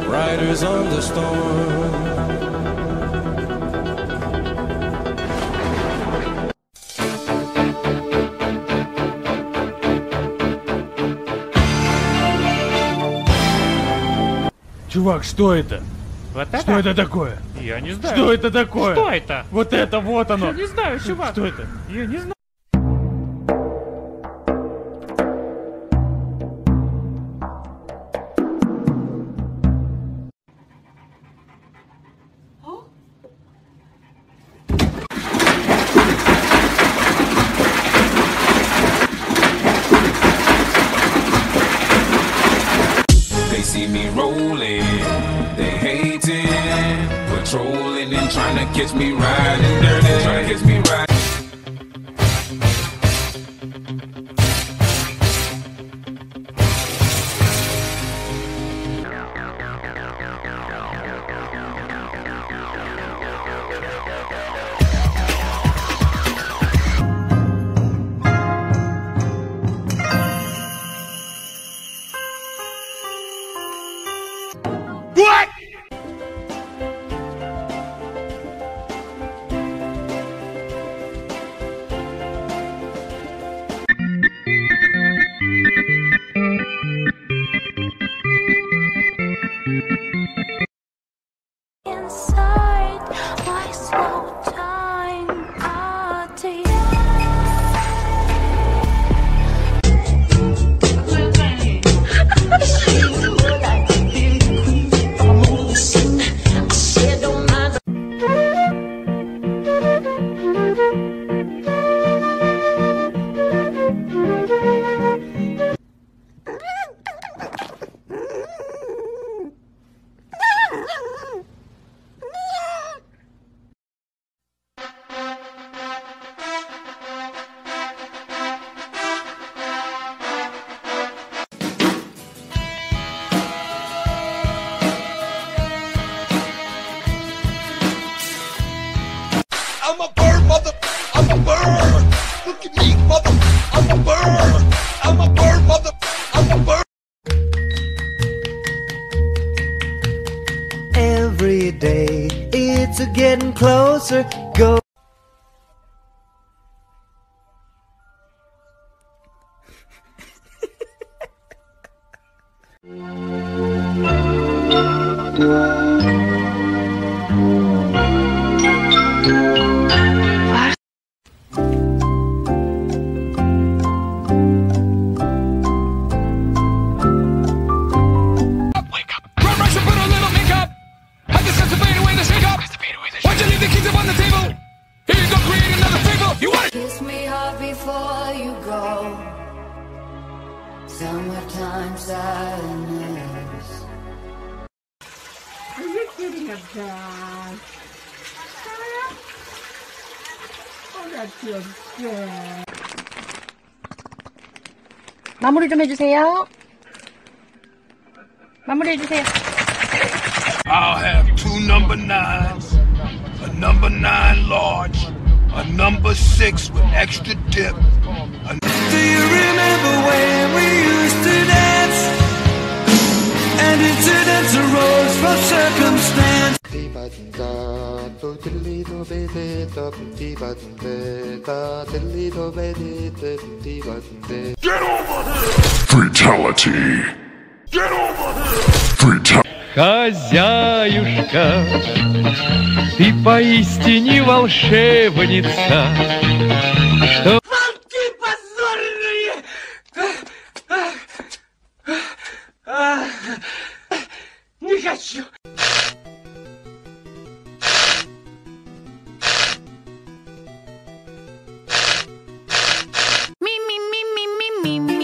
Riders on the storm. Чувак, что это? Вот это? Что это такое? Я не знаю. Что это такое? Что это? Вот это, вот оно. Я не знаю, чувак. Что это? Я не знаю. They see me rolling, they hating, patrolling and trying to catch me riding dirty, trying to catch me riding. What? Inside my slow time party. I'm a bird, mother. I'm a bird. Look at me, mother. I'm a bird. I'm a bird, mother. I'm a bird. Every day it's getting closer. Go. Kiss me hard before you go. Summertime sadness. Are you kidding us, Dad? Oh, that feels good. 마무리 좀 해주세요. 마무리 해주세요. I'll have two number 9s, a number 9 large, a number 6 with extra dip. Do you remember when we used to dance? And incidents arose from circumstance. Get over here! Fatality. Get over here! Fatality. Хозяюшка, ты поистине волшебница. Что... Волки позорные! Не хочу! Me, me, me, me, me, me, me.